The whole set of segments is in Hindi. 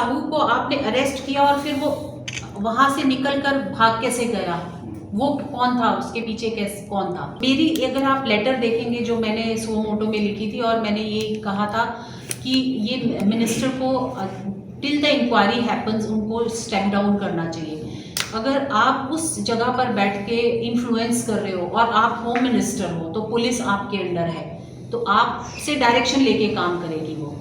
साहू को आपने अरेस्ट किया और फिर वो वहां से निकलकर भाग कैसे गया, वो कौन था, उसके पीछे कैसे कौन था। मेरी अगर आप लेटर देखेंगे जो मैंने सुओ मोटो में लिखी थी, और मैंने ये कहा था कि ये मिनिस्टर को टिल द इंक्वायरी हैपन्स उनको स्टेप डाउन करना चाहिए। अगर आप उस जगह पर बैठ के इन्फ्लुएंस कर रहे हो और आप होम मिनिस्टर हो तो पुलिस आपके अंडर है, तो आपसे डायरेक्शन लेके काम करेगी वो।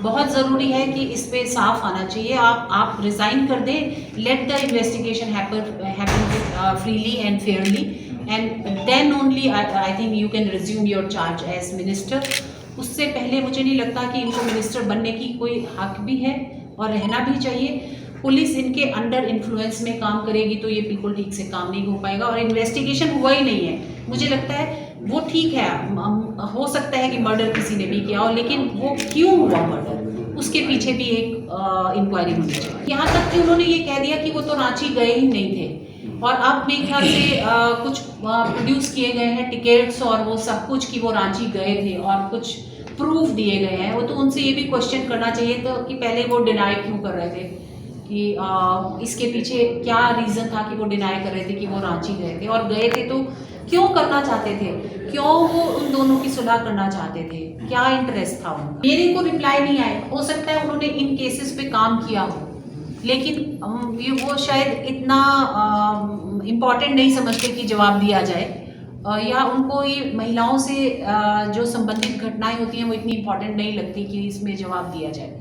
बहुत ज़रूरी है कि इस पे साफ आना चाहिए। आप रिज़ाइन कर दें, let the investigation happen freely and fairly, and then only I think you can resume your charge as minister. उससे पहले मुझे नहीं लगता कि इनको मिनिस्टर बनने की कोई हक भी है और रहना भी चाहिए। पुलिस इनके अंडर इन्फ्लुएंस में काम करेगी तो ये बिल्कुल ठीक से काम नहीं हो पाएगा। और इन्वेस्टिगेशन हुआ ही नहीं है, मुझे लगता है वो ठीक है, हो सकता है कि मर्डर किसी ने भी किया हो, लेकिन वो क्यों हुआ मर्डर, उसके पीछे भी एक इंक्वायरी होनी चाहिए। यहाँ तक कि उन्होंने ये कह दिया कि वो तो रांची गए ही नहीं थे, और अब मेरे ख्याल से कुछ प्रोड्यूस किए गए हैं टिकट्स और वो सब कुछ कि वो रांची गए थे और कुछ प्रूफ दिए गए हैं। वो तो उनसे ये भी क्वेश्चन करना चाहिए था कि पहले वो डिनाई क्यों कर रहे थे, कि इसके पीछे क्या रीज़न था कि वो डिनाई कर रहे थे कि वो रांची गए थे, और गए थे तो क्यों करना चाहते थे, क्यों वो उन दोनों की सुलह करना चाहते थे, क्या इंटरेस्ट था उनका। मेरे को रिप्लाई नहीं आया। हो सकता है उन्होंने इन केसेस पे काम किया हो, लेकिन ये वो शायद इतना इम्पॉर्टेंट नहीं समझते कि जवाब दिया जाए, या उनको ये महिलाओं से जो संबंधित घटनाएं होती हैं वो इतनी इम्पॉर्टेंट नहीं लगती कि इसमें जवाब दिया जाए।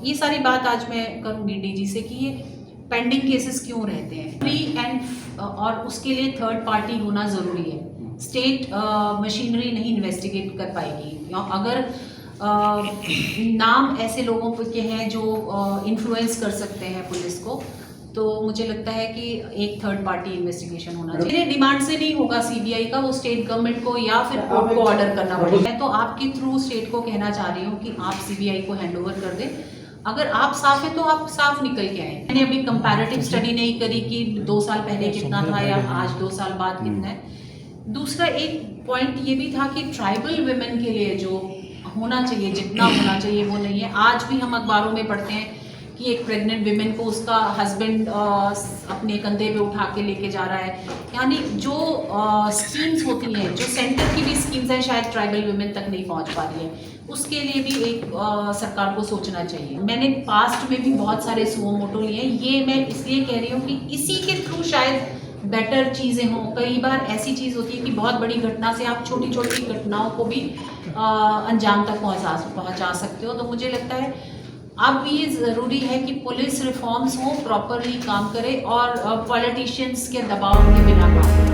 ये सारी बात आज मैं करूँगी डीजी से कि ये पेंडिंग केसेस क्यों रहते हैं फ्री एंड, और उसके लिए थर्ड पार्टी होना ज़रूरी है। स्टेट मशीनरी नहीं इन्वेस्टिगेट कर पाएगी। अगर नाम ऐसे लोगों के हैं जो इन्फ्लुएंस कर सकते हैं पुलिस को, तो मुझे लगता है कि एक थर्ड पार्टी इन्वेस्टिगेशन होना चाहिए। मेरे डिमांड से नहीं होगा सीबीआई का, वो स्टेट गवर्नमेंट को या फिर कोर्ट को ऑर्डर करना पड़ेगा। मैं तो आपके थ्रू स्टेट को कहना चाह रही हूँ कि आप सीबीआई को हैंडओवर कर दें। अगर आप साफ है तो आप साफ निकल के आए। मैंने अभी कंपैरेटिव स्टडी नहीं करी कि 2 साल पहले कितना था या आज 2 साल बाद कितना है। दूसरा एक पॉइंट ये भी था कि ट्राइबल वुमेन के लिए जो होना चाहिए, जितना होना चाहिए वो नहीं है। आज भी हम अखबारों में पढ़ते हैं कि एक प्रेग्नेंट विमेन को उसका हस्बैंड अपने कंधे पे उठा के लेके जा रहा है। यानी जो स्कीम्स होती हैं, जो सेंटर की भी स्कीम्स हैं, शायद ट्राइबल वुमेन तक नहीं पहुंच पा रही है, उसके लिए भी एक सरकार को सोचना चाहिए। मैंने पास्ट में भी बहुत सारे सुओ मोटो लिए हैं, ये मैं इसलिए कह रही हूँ कि इसी के थ्रू शायद बेटर चीज़ें हों। कई बार ऐसी चीज़ होती है कि बहुत बड़ी घटना से आप छोटी छोटी घटनाओं को भी अंजाम तक पहुँचा सकते हो। तो मुझे लगता है अब ये ज़रूरी है कि पुलिस रिफॉर्म्स हो, प्रॉपरली काम करे और पॉलिटिशियंस के दबाव के बिना काम करे।